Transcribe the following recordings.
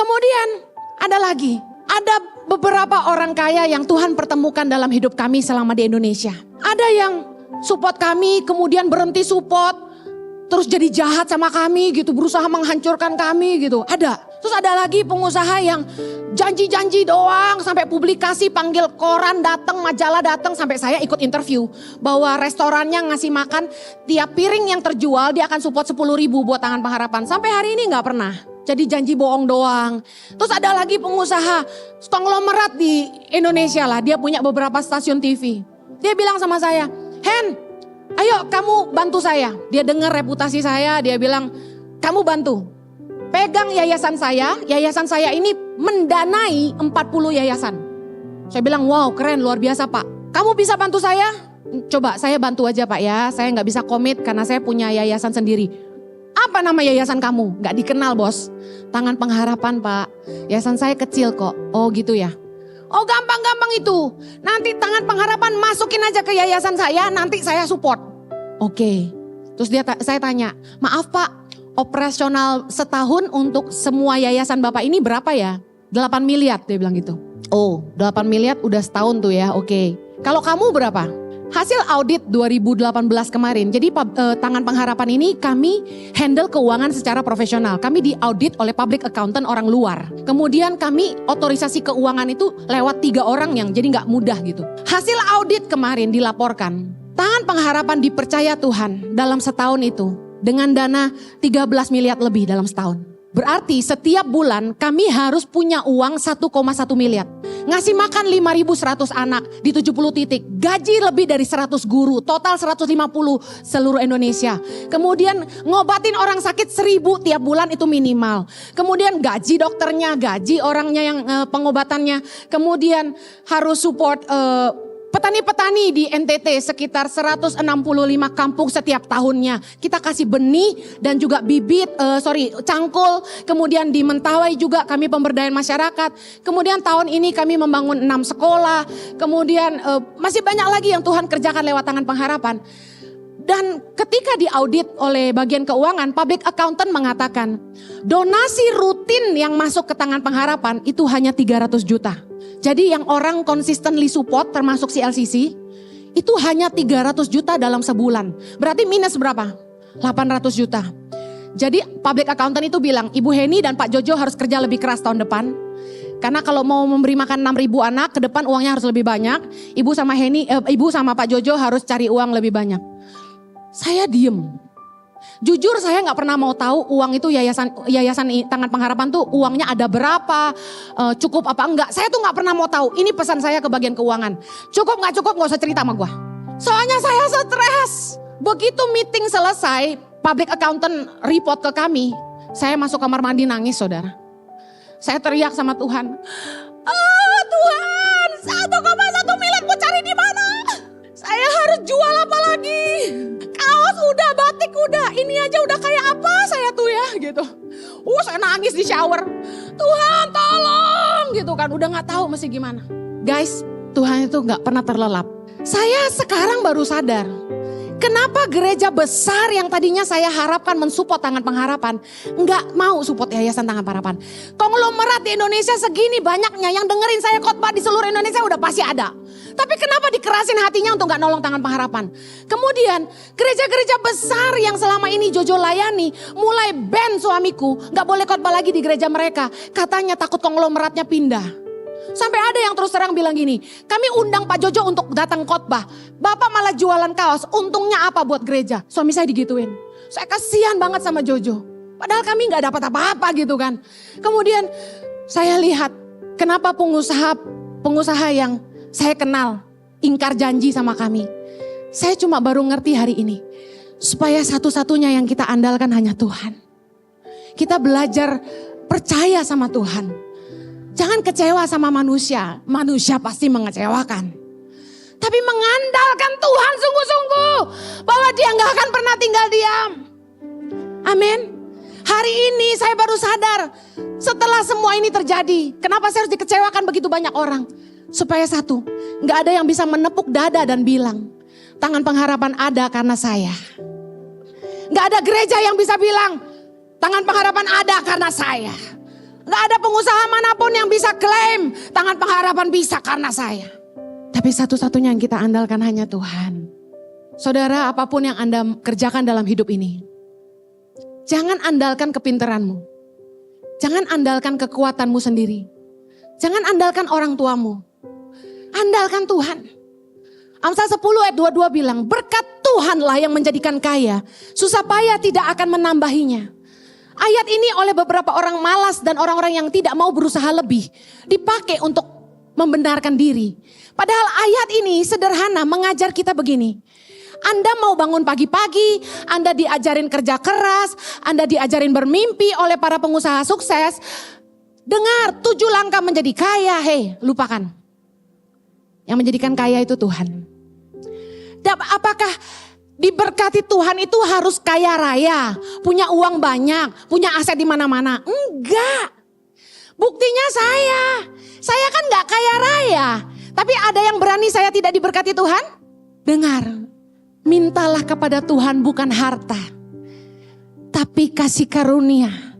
Kemudian ada lagi, ada beberapa orang kaya yang Tuhan pertemukan dalam hidup kami selama di Indonesia. Ada yang support kami, kemudian berhenti support, terus jadi jahat sama kami gitu, berusaha menghancurkan kami gitu. Ada. Terus ada lagi pengusaha yang janji-janji doang, sampai publikasi, panggil koran datang, majalah datang, sampai saya ikut interview. Bahwa restorannya ngasih makan, tiap piring yang terjual dia akan support 10.000 buat Tangan Pengharapan. Sampai hari ini gak pernah. Jadi janji bohong doang. Terus ada lagi pengusaha konglomerat di Indonesia lah, dia punya beberapa stasiun TV. Dia bilang sama saya, Hen, ayo kamu bantu saya. Dia dengar reputasi saya, dia bilang, kamu bantu. Pegang yayasan saya ini mendanai 40 yayasan. Saya bilang, wow keren, luar biasa Pak. Kamu bisa bantu saya? Coba saya bantu aja Pak ya, saya gak bisa komit karena saya punya yayasan sendiri. Apa nama yayasan kamu? Gak dikenal bos. Tangan Pengharapan Pak. Yayasan saya kecil kok. Oh gitu ya. Oh gampang-gampang itu. Nanti Tangan Pengharapan masukin aja ke yayasan saya, nanti saya support. Oke. Terus saya tanya, maaf Pak, operasional setahun untuk semua yayasan Bapak ini berapa ya? 8 miliar dia bilang gitu. Oh 8 miliar udah setahun tuh ya, oke. Kalau kamu berapa? Hasil audit 2018 kemarin, jadi Tangan Pengharapan ini kami handle keuangan secara profesional. Kami diaudit oleh public accountant orang luar. Kemudian kami otorisasi keuangan itu lewat 3 orang yang jadi gak mudah gitu. Hasil audit kemarin dilaporkan, Tangan Pengharapan dipercaya Tuhan dalam setahun itu dengan dana 13 miliar lebih dalam setahun. Berarti setiap bulan kami harus punya uang 1,1 miliar. Ngasih makan 5.100 anak di 70 titik. Gaji lebih dari 100 guru. Total 150 seluruh Indonesia. Kemudian ngobatin orang sakit 1.000 tiap bulan itu minimal. Kemudian gaji dokternya, gaji orangnya yang pengobatannya. Kemudian harus support petani-petani di NTT sekitar 165 kampung setiap tahunnya. Kita kasih benih dan juga cangkul. Kemudian di Mentawai juga kami pemberdayaan masyarakat. Kemudian tahun ini kami membangun 6 sekolah. Kemudian masih banyak lagi yang Tuhan kerjakan lewat Tangan Pengharapan. Dan ketika diaudit oleh bagian keuangan, public accountant mengatakan donasi rutin yang masuk ke Tangan Pengharapan itu hanya 300 juta. Jadi yang orang consistently support termasuk CLCC itu hanya 300 juta dalam sebulan. Berarti minus berapa? 800 juta. Jadi public accountant itu bilang, Ibu Heni dan Pak Jojo harus kerja lebih keras tahun depan. Karena kalau mau memberi makan 6.000 anak, ke depan uangnya harus lebih banyak. Ibu sama Pak Jojo harus cari uang lebih banyak. Saya diem. Jujur saya gak pernah mau tahu uang itu yayasan Tangan Pengharapan tuh uangnya ada berapa, cukup apa enggak. Saya tuh gak pernah mau tahu. Ini pesan saya ke bagian keuangan. Cukup gak usah cerita sama gua. Soalnya saya stres. Begitu meeting selesai, public accountant report ke kami. Saya masuk kamar mandi nangis saudara. Saya teriak sama Tuhan. Tuhan 1,1 miliar mau cari di mana? Saya harus jual apa lagi? Kaos udah, batik udah, ini aja udah kayak apa saya tuh ya gitu. Saya nangis di shower. Tuhan tolong gitu kan, udah gak tahu mesti gimana. Guys, Tuhan itu gak pernah terlelap. Saya sekarang baru sadar. Kenapa gereja besar yang tadinya saya harapkan mensupport Tangan Pengharapan nggak mau support Yayasan Tangan Pengharapan. Konglomerat di Indonesia segini banyaknya yang dengerin saya khotbah di seluruh Indonesia udah pasti ada. Tapi kenapa dikerasin hatinya untuk nggak nolong Tangan Pengharapan? Kemudian gereja-gereja besar yang selama ini Jojo layani mulai ban suamiku nggak boleh khotbah lagi di gereja mereka. Katanya takut konglomeratnya pindah. Sampai ada yang terus terang bilang gini, kami undang Pak Jojo untuk datang khotbah. Bapak malah jualan kaos, untungnya apa buat gereja? Suami saya digituin. Saya kasihan banget sama Jojo. Padahal kami gak dapat apa-apa gitu kan. Kemudian saya lihat kenapa pengusaha yang saya kenal ingkar janji sama kami. Saya cuma baru ngerti hari ini. Supaya satu-satunya yang kita andalkan hanya Tuhan. Kita belajar percaya sama Tuhan. Jangan kecewa sama manusia. Manusia pasti mengecewakan. Tapi mengandalkan Tuhan sungguh-sungguh. Bahwa dia gak akan pernah tinggal diam. Amin. Hari ini saya baru sadar. Setelah semua ini terjadi. Kenapa saya harus dikecewakan begitu banyak orang. Supaya satu. Gak ada yang bisa menepuk dada dan bilang. Tangan Pengharapan ada karena saya. Gak ada gereja yang bisa bilang. Tangan Pengharapan ada karena saya. Gak ada pengusaha manapun yang bisa klaim tangan pengharapan bisa karena saya. Tapi satu-satunya yang kita andalkan hanya Tuhan. Saudara, apapun yang Anda kerjakan dalam hidup ini, jangan andalkan kepintaranmu. Jangan andalkan kekuatanmu sendiri. Jangan andalkan orang tuamu. Andalkan Tuhan. Amsal 10 ayat 22 bilang, berkat Tuhanlah yang menjadikan kaya, susah payah tidak akan menambahinya. Ayat ini oleh beberapa orang malas dan orang-orang yang tidak mau berusaha lebih dipakai untuk membenarkan diri. Padahal ayat ini sederhana mengajar kita begini. Anda mau bangun pagi-pagi, Anda diajarin kerja keras, Anda diajarin bermimpi oleh para pengusaha sukses. Dengar 7 langkah menjadi kaya, lupakan. Yang menjadikan kaya itu Tuhan. Dan apakah diberkati Tuhan itu harus kaya raya, punya uang banyak, punya aset di mana-mana? Enggak. Buktinya saya kan enggak kaya raya. Tapi ada yang berani saya tidak diberkati Tuhan? Dengar, mintalah kepada Tuhan bukan harta, tapi kasih karunia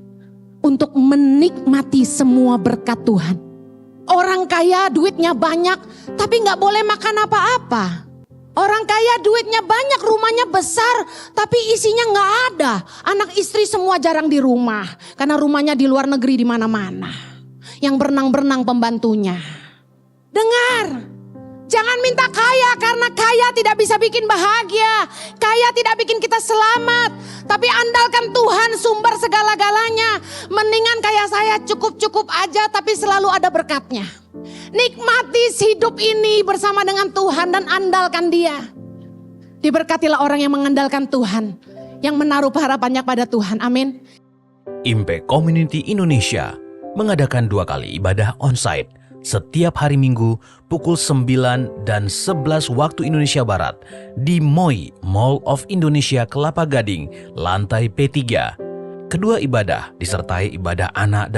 untuk menikmati semua berkat Tuhan. Orang kaya duitnya banyak, tapi enggak boleh makan apa-apa. Orang kaya duitnya banyak, rumahnya besar, tapi isinya nggak ada. Anak istri semua jarang di rumah, karena rumahnya di luar negeri di mana-mana. Yang berenang-berenang pembantunya. Dengar, jangan minta kaya karena kaya tidak bisa bikin bahagia. Kaya tidak bikin kita selamat. Tapi andalkan Tuhan sumber segala-galanya. Mendingan kaya saya cukup-cukup aja tapi selalu ada berkatnya. Nikmati hidup ini bersama dengan Tuhan dan andalkan Dia. Diberkatilah orang yang mengandalkan Tuhan, yang menaruh harapannya pada Tuhan. Amin. Impact Community Indonesia mengadakan 2 kali ibadah onsite setiap hari Minggu pukul 9 dan 11 waktu Indonesia Barat di MOI Mall of Indonesia Kelapa Gading, lantai P3. Kedua ibadah disertai ibadah anak dan